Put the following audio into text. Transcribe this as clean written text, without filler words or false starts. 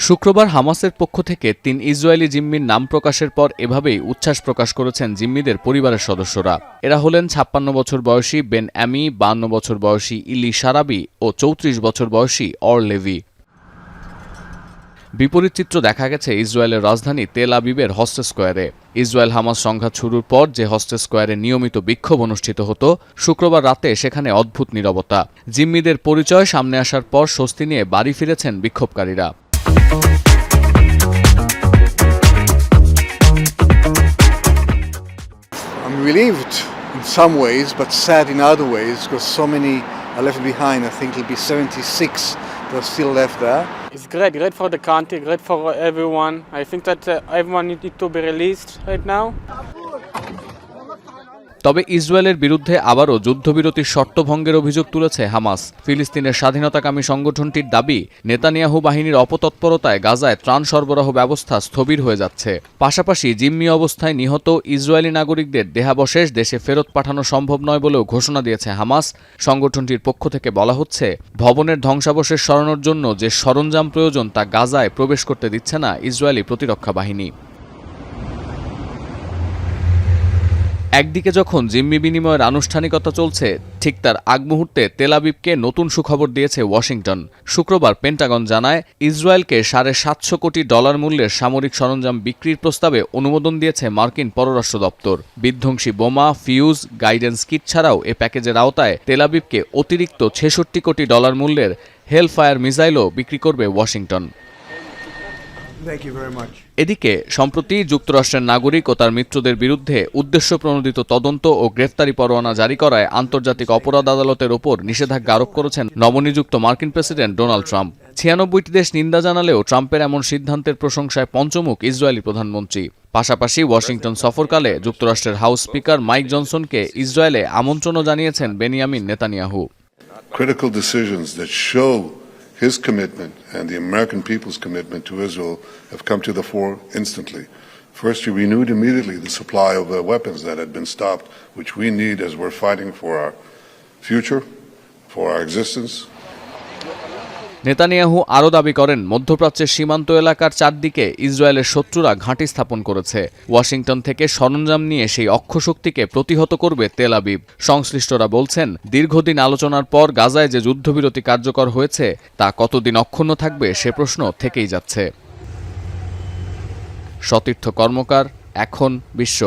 শুক্রবার হামাসের পক্ষ থেকে ৩ ইসরায়েলি জিম্মির নাম প্রকাশের পর এভাবেই উচ্ছ্বাস প্রকাশ করেছেন জিম্মিদের পরিবারের সদস্যরা। এরা হলেন ৫৬ বছর বয়সী বেন অ্যামি, ৫২ বছর বয়সী ইলি শারাবি ও ৩৪ বছর বয়সী অর লেভি। বিপরীত চিত্র দেখা গেছে ইসরায়েলের রাজধানী তেল আবিবের হস্টেস স্কোয়ারে। ইসরায়েল হামাস সংঘাত শুরুর পর যে হস্টেস স্কোয়ারে নিয়মিত বিক্ষোভ অনুষ্ঠিত হতো, শুক্রবার রাতে সেখানে অদ্ভুত নীরবতা। জিম্মিদের পরিচয় সামনে আসার পর স্বস্তি নিয়ে বাড়ি ফিরেছেন বিক্ষোভকারীরা। I'm relieved in some ways, but sad in other ways because so many are left behind. I think it'll be 76 that are still left there. It's great for the country, great for everyone. I think that everyone needs to be released right now. তবে ইসরায়েলের বিরুদ্ধে আবারও যুদ্ধবিরতির শর্ত ভঙ্গের অভিযোগ তুলেছে Hamas. ফিলিস্তিনের স্বাধীনতাকামী সংগঠনটির দাবি, নেতানিয়াহু বাহিনীর অপতৎপরতায় গাজায় ত্রাণ সরবরাহ ব্যবস্থা স্থবির হয়ে যাচ্ছে। পাশাপাশি জিম্মি অবস্থায় নিহত ইসরায়েলি নাগরিকদের দেহাবশেষ দেশে ফেরত পাঠানো সম্ভব নয় বলেও ঘোষণা দিয়েছে হামাস। সংগঠনটির পক্ষ থেকে বলা হচ্ছে, ভবনের ধ্বংসাবশেষ সরানোর জন্য যে সরঞ্জাম প্রয়োজন তা গাজায় প্রবেশ করতে দিচ্ছে না ইসরায়েলি প্রতিরক্ষা বাহিনী। একদিকে যখন জিম্মি বিনিময়ের আনুষ্ঠানিকতা চলছে, ঠিক তার আগ মুহূর্তে তেল আবিবকে নতুন সুখবর দিয়েছে ওয়াশিংটন। শুক্রবার পেন্টাগন জানায়, ইসরায়েলকে $৭৫০ কোটি মূল্যের সামরিক সরঞ্জাম বিক্রির প্রস্তাবে অনুমোদন দিয়েছে মার্কিন পররাষ্ট্র দপ্তর। বিধ্বংসী বোমা, ফিউজ, গাইডেন্স কিট ছাড়াও এ প্যাকেজের আওতায় তেল আবিবকে অতিরিক্ত $৬৬ কোটি মূল্যের হেলফায়ার মিসাইলও বিক্রি করবে ওয়াশিংটন। এদিকে সম্প্রতি যুক্তরাষ্ট্রের নাগরিক ও তার মিত্রদের বিরুদ্ধে উদ্দেশ্যপ্রণোদিত তদন্ত ও গ্রেফতারি পরোয়ানা জারি করায় আন্তর্জাতিক অপরাধ আদালতের ওপর নিষেধাজ্ঞা আরোপ করেছেন নবনিযুক্ত মার্কিন প্রেসিডেন্ট ডোনাল্ড ট্রাম্প। ৯৬টি দেশ নিন্দা জানালেও ট্রাম্পের এমন সিদ্ধান্তের প্রশংসায় পঞ্চমুখ ইসরায়েলি প্রধানমন্ত্রী। পাশাপাশি ওয়াশিংটন সফরকালে যুক্তরাষ্ট্রের হাউস স্পিকার মাইক জনসনকে ইসরায়েলে আমন্ত্রণও জানিয়েছেন Benjamin Netanyahu. Critical decisions that show his commitment and the American people's commitment to Israel have come to the fore instantly. First, he renewed immediately the supply of weapons that had been stopped, which we need as we're fighting for our future, for our existence. Netanyahu আরও দাবি করেন, মধ্যপ্রাচ্যের সীমান্ত এলাকার চারদিকে ইসরায়েলের শত্রুরা ঘাঁটি স্থাপন করেছে। ওয়াশিংটন থেকে সরঞ্জাম নিয়ে সেই অক্ষশক্তিকে প্রতিহত করবে তেল আবিব। সংশ্লিষ্টরা বলছেন, দীর্ঘদিন আলোচনার পর গাজায় যে যুদ্ধবিরতি কার্যকর হয়েছে তা কতদিন অক্ষুণ্ণ থাকবে সে প্রশ্ন থেকেই যাচ্ছে। সতীর্থ কর্মকার, এখন বিশ্ব।